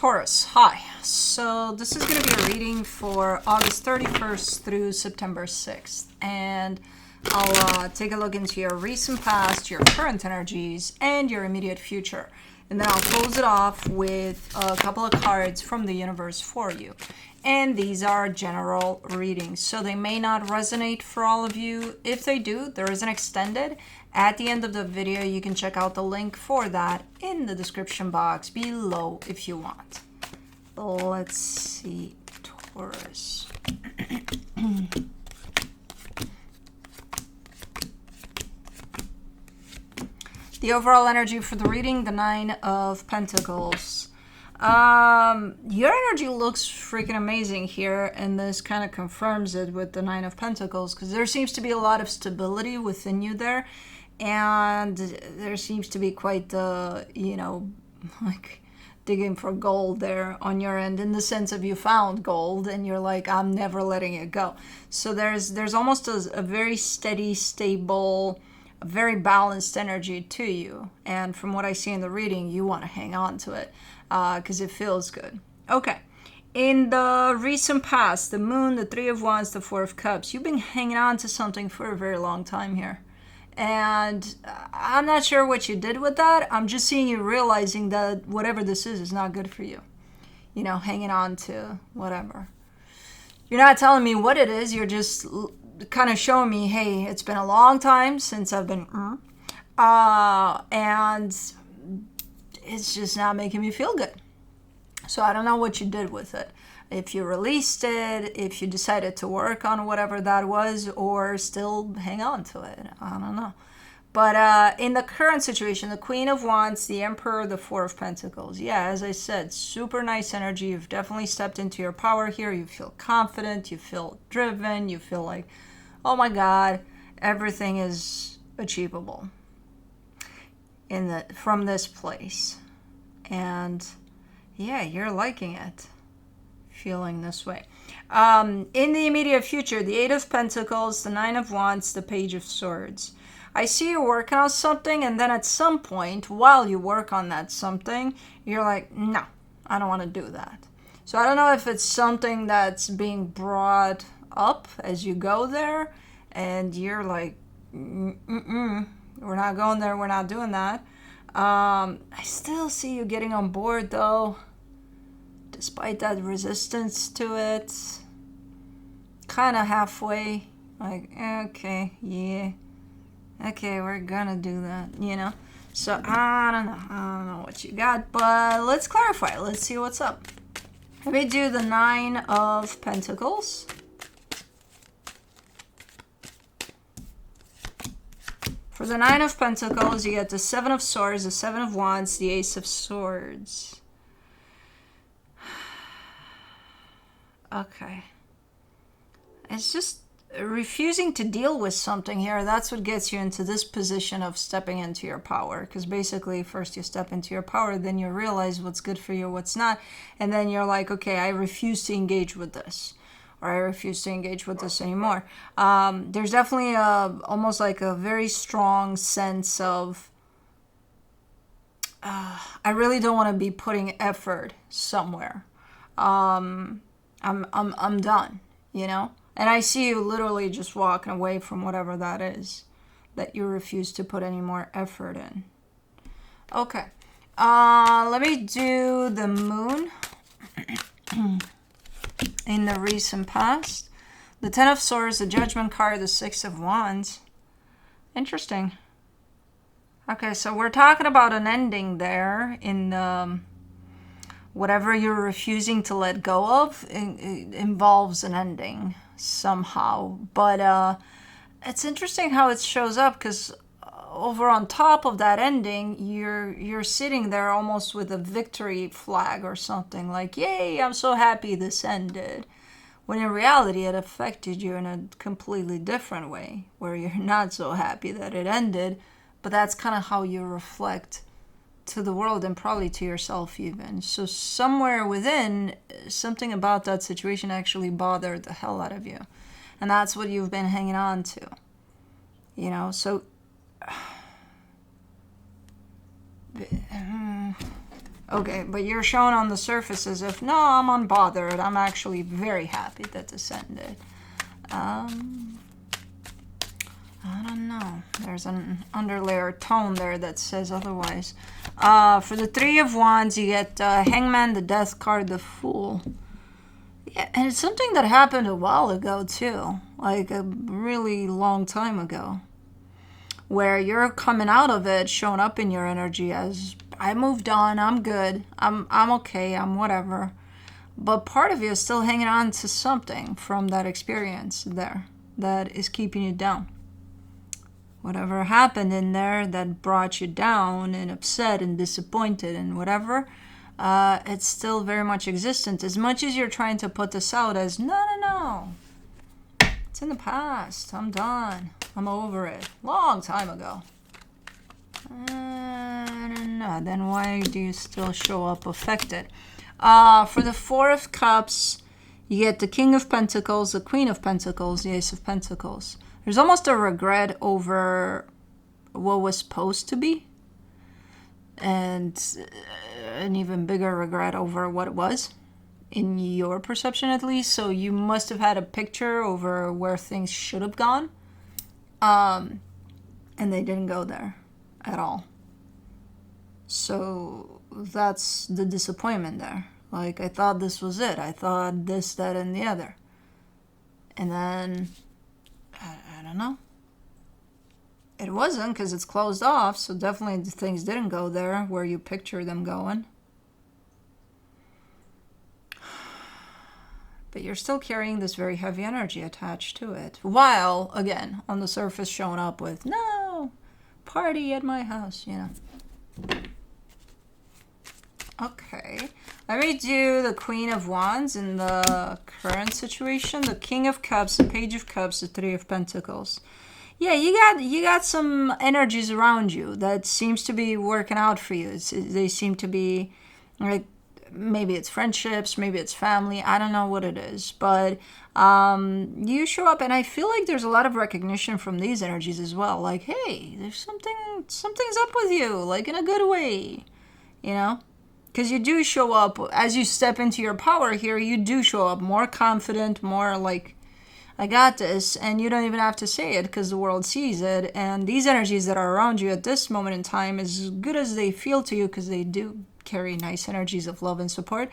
Taurus, hi. So this is going to be a reading for August 31st through September 6th. And I'll take a look into your recent past, your current energies, and your immediate future. And then I'll close it off with a couple of cards from the universe for you. And these are general readings, so they may not resonate for all of you. If they do, there is an extended. At the end of the video, you can check out the link for that in the description box below if you want. Let's see, Taurus. The overall energy for the reading, the Nine of Pentacles. Your energy looks freaking amazing here, and this kind of confirms it with the Nine of Pentacles, because there seems to be a lot of stability within you there, and there seems to be quite the, like digging for gold there on your end, in the sense of you found gold and you're like, I'm never letting it go. So there's almost a very steady, stable, a very balanced energy to you, and from what I see in the reading, you want to hang on to it because it feels good. Okay, in the recent past, the Moon, the Three of Wands, the Four of Cups, you've been hanging on to something for a very long time here, and I'm not sure what you did with that. I'm just seeing you realizing that whatever this is not good for you, hanging on to whatever. You're not telling me what it is, you're just kind of showing me, hey, it's been a long time since I've been and it's just not making me feel good. So I don't know what you did with it. If you released it, if you decided to work on whatever that was, or still hang on to it, I don't know. But in the current situation, the Queen of Wands, the Emperor, the Four of Pentacles. Yeah, as I said, super nice energy. You've definitely stepped into your power here. You feel confident. You feel driven. You feel like, oh my God, everything is achievable from this place. And yeah, you're liking it, feeling this way. In the immediate future, the Eight of Pentacles, the Nine of Wands, the Page of Swords. I see you working on something, and then at some point, while you work on that something, you're like, no, I don't want to do that. So I don't know if it's something that's being brought up as you go there, and you're like, we're not going there, we're not doing that. I still see you getting on board, though, despite that resistance to it. Kind of halfway, like, okay, yeah. Okay, we're gonna do that, So I don't know what you got, but let's clarify. Let's see what's up. Let me do the Nine of Pentacles. For the Nine of Pentacles, you get the Seven of Swords, the Seven of Wands, the Ace of Swords. Okay. It's just refusing to deal with something here. That's what gets you into this position of stepping into your power, because basically first you step into your power, then you realize what's good for you, what's not, and then you're like, okay, I refuse to engage with this, or I refuse to engage with this anymore. There's definitely almost like a very strong sense of I really don't want to be putting effort somewhere. I'm done, And I see you literally just walking away from whatever that is that you refuse to put any more effort in. Okay. Let me do the Moon in the recent past. The Ten of Swords, the Judgment card, the Six of Wands. Interesting. Okay, so we're talking about an ending there in whatever you're refusing to let go of. It involves an ending somehow, but it's interesting how it shows up, because over on top of that ending, you're sitting there almost with a victory flag or something, like, yay, I'm so happy this ended, when in reality it affected you in a completely different way, where you're not so happy that it ended, but that's kind of how you reflect to the world, and probably to yourself even. So somewhere within, something about that situation actually bothered the hell out of you, and that's what you've been hanging on to, so Okay, but you're shown on the surface as if, no, I'm unbothered. I'm actually very happy that this ended. I don't know. There's an underlayer tone there that says otherwise. For the Three of Wands, you get Hangman, the Death card, the Fool. Yeah, and it's something that happened a while ago, too. Like a really long time ago. Where you're coming out of it, showing up in your energy as, I moved on, I'm good, I'm okay, I'm whatever. But part of you is still hanging on to something from that experience there that is keeping you down. Whatever happened in there that brought you down and upset and disappointed and whatever, it's still very much existent. As much as you're trying to put this out as, no, it's in the past, I'm done, I'm over it, long time ago. I don't know, then why do you still show up affected? For the Four of Cups, you get the King of Pentacles, the Queen of Pentacles, the Ace of Pentacles. There's almost a regret over what was supposed to be, and an even bigger regret over what it was, in your perception at least. So you must have had a picture over where things should have gone, and they didn't go there at all. So that's the disappointment there. Like, I thought this was it. I thought this, that, and the other. And then, I don't know. It wasn't, because it's closed off, so definitely the things didn't go there where you picture them going. But you're still carrying this very heavy energy attached to it. While, again, on the surface showing up with, no, party at my house, you know. Okay, let me do the Queen of Wands in the current situation. The King of Cups, the Page of Cups, the Three of Pentacles. Yeah, you got some energies around you that seems to be working out for you. They seem to be, like, maybe it's friendships, maybe it's family. I don't know what it is, but you show up, and I feel like there's a lot of recognition from these energies as well. Like, hey, there's something's up with you, like in a good way, you know. Because you do show up, as you step into your power here, you do show up more confident, more like, I got this, and you don't even have to say it because the world sees it. And these energies that are around you at this moment in time, as good as they feel to you, because they do carry nice energies of love and support,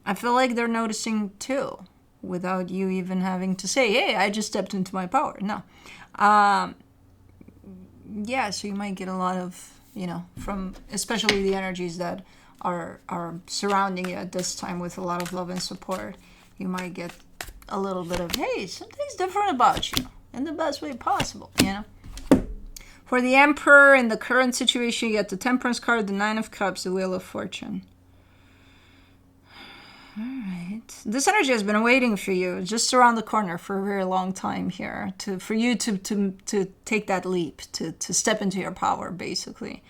I feel like they're noticing too, without you even having to say, hey, I just stepped into my power. No. Yeah, so you might get a lot of, you know, from especially the energies that are surrounding you at this time with a lot of love and support. You might get a little bit of, hey, something's different about you in the best way possible, you know. For the Emperor in the current situation, you get the Temperance card, the Nine of Cups, the Wheel of Fortune. All right, this energy has been waiting for you just around the corner for a very long time here, for you to take that leap, to step into your power, basically.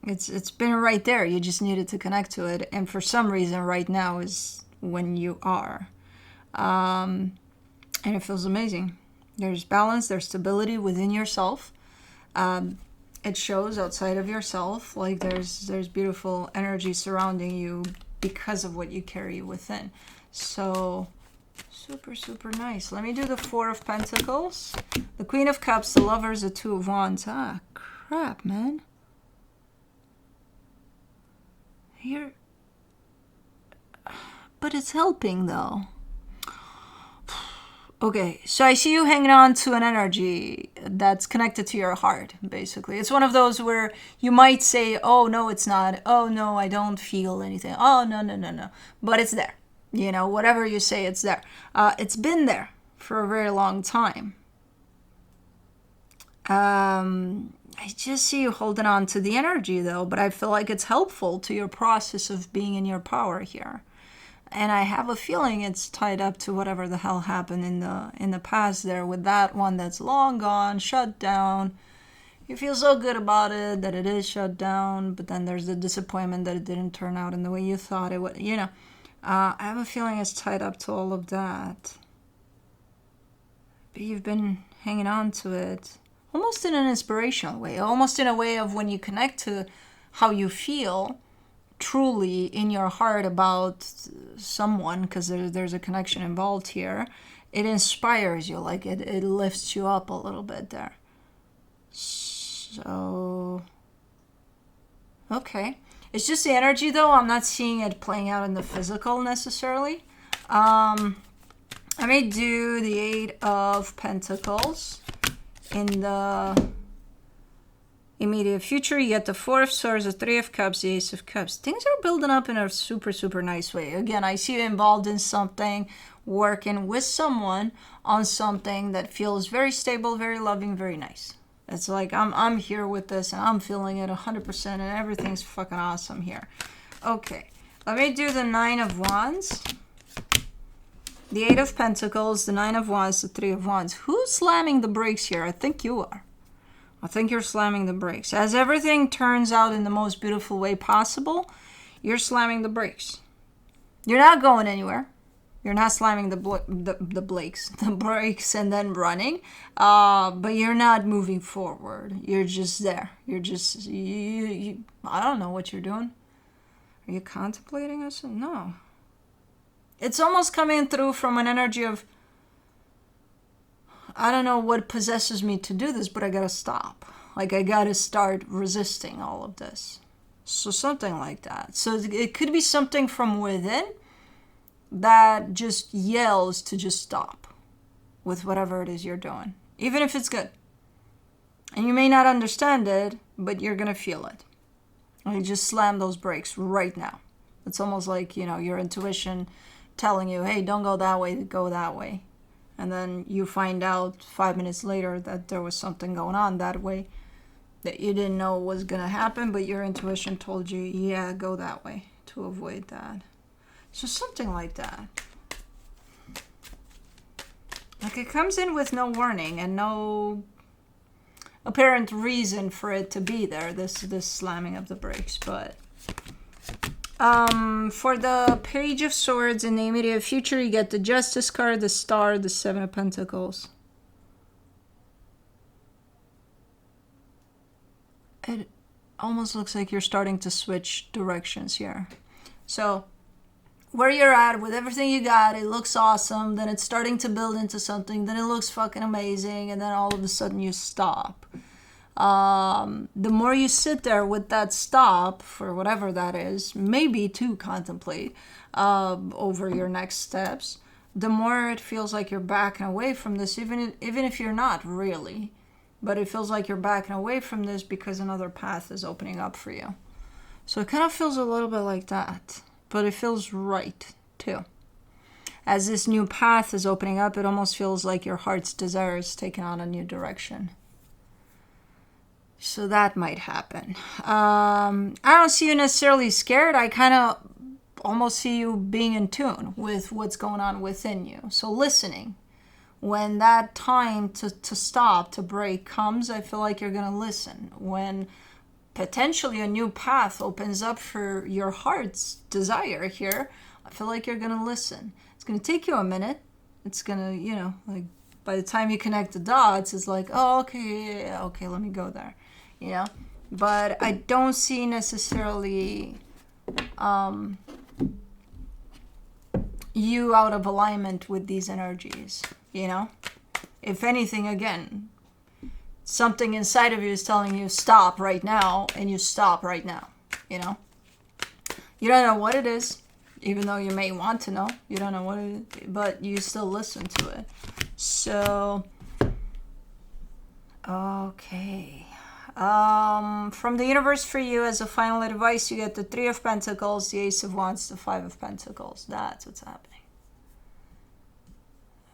It's been right there. You just needed to connect to it. And for some reason, right now is when you are. And it feels amazing. There's balance. There's stability within yourself. It shows outside of yourself. Like there's beautiful energy surrounding you because of what you carry within. So super, super nice. Let me do the Four of Pentacles. The Queen of Cups, the Lovers, the Two of Wands. Ah, crap, man. Here, but it's helping though. Okay, so I see you hanging on to an energy that's connected to your heart, basically. It's one of those where you might say, oh, no, it's not. Oh, no, I don't feel anything. Oh, no. But it's there. You know, whatever you say, it's there. It's been there for a very long time. I just see you holding on to the energy, though, but I feel like it's helpful to your process of being in your power here. And I have a feeling it's tied up to whatever the hell happened in the past there with that one that's long gone, shut down. You feel so good about it, that it is shut down, but then there's the disappointment that it didn't turn out in the way you thought it would, you know. I have a feeling it's tied up to all of that. But you've been hanging on to it. Almost in an inspirational way, almost in a way of when you connect to how you feel truly in your heart about someone, because there's a connection involved here, it inspires you, like it lifts you up a little bit there. So, okay. It's just the energy, though. I'm not seeing it playing out in the physical necessarily. I may do the Eight of Pentacles. In the immediate future, you get the Four of Swords, the Three of Cups, the Ace of Cups. Things are building up in a super, super nice way. Again, I see you involved in something, working with someone on something that feels very stable, very loving, very nice. It's like I'm here with this and I'm feeling it 100% and everything's fucking awesome here. Okay, let me do the Nine of Wands, the Eight of Pentacles, the Nine of Wands, the Three of Wands. Who's slamming the brakes here? I think you are. I think you're slamming the brakes. As everything turns out in the most beautiful way possible, you're slamming the brakes. You're not going anywhere. You're not slamming the brakes and then running, but you're not moving forward. You're just there. You're just, I don't know what you're doing. Are you contemplating this? No. It's almost coming through from an energy of, I don't know what possesses me to do this, but I gotta stop. Like, I gotta start resisting all of this. So something like that. So it could be something from within that just yells to just stop with whatever it is you're doing, even if it's good. And you may not understand it, but you're gonna feel it. And you just slam those brakes right now. It's almost like, your intuition telling you, hey, don't go that way, go that way. And then you find out 5 minutes later that there was something going on that way that you didn't know was gonna happen, but your intuition told you, yeah, go that way to avoid that. So something like that. Like, it comes in with no warning and no apparent reason for it to be there, this slamming of the brakes. But for the Page of Swords in the immediate future, you get the Justice card, the Star, the Seven of Pentacles. It almost looks like you're starting to switch directions here. So where you're at with everything you got, it looks awesome, then it's starting to build into something, then it looks fucking amazing, and then all of a sudden you stop. The more you sit there with that stop, for whatever that is, maybe to contemplate over your next steps, the more it feels like you're backing away from this, even if you're not really. But it feels like you're backing away from this because another path is opening up for you. So it kind of feels a little bit like that. But it feels right, too. As this new path is opening up, it almost feels like your heart's desire is taking on a new direction. So that might happen. I don't see you necessarily scared. I kind of almost see you being in tune with what's going on within you. So listening. When that time to stop, to break comes, I feel like you're going to listen. When potentially a new path opens up for your heart's desire here, I feel like you're going to listen. It's going to take you a minute. It's going to, like, by the time you connect the dots, it's like, oh, okay, yeah, okay, let me go there, But I don't see necessarily you out of alignment with these energies, If anything, again, something inside of you is telling you stop right now, and you stop right now, You don't know what it is, even though you may want to know. You don't know what it is, but you still listen to it. So, okay. From the universe for you, as a final advice, you get the Three of Pentacles, the Ace of Wands, the Five of Pentacles. That's what's happening.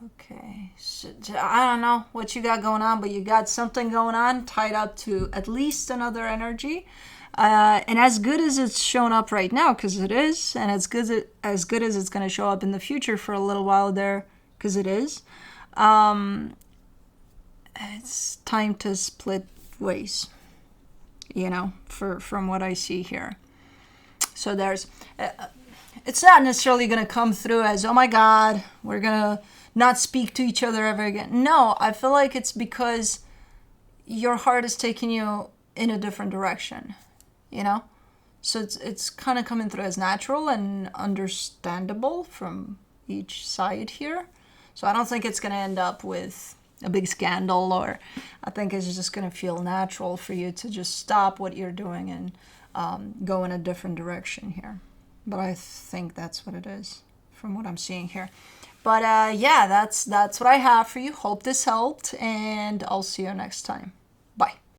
Okay, so I don't know what you got going on, but you got something going on tied up to at least another energy. And as good as it's shown up right now, because it is, and as good as it's going to show up in the future for a little while there, because it is, it's time to split ways, from what I see here. So there's, it's not necessarily going to come through as, oh my God, we're going to not speak to each other ever again. No, I feel like it's because your heart is taking you in a different direction, So it's kind of coming through as natural and understandable from each side here. So I don't think it's going to end up with a big scandal, or I think it's just going to feel natural for you to just stop what you're doing and go in a different direction here. But I think that's what it is from what I'm seeing here. But yeah, that's what I have for you. Hope this helped, and I'll see you next time.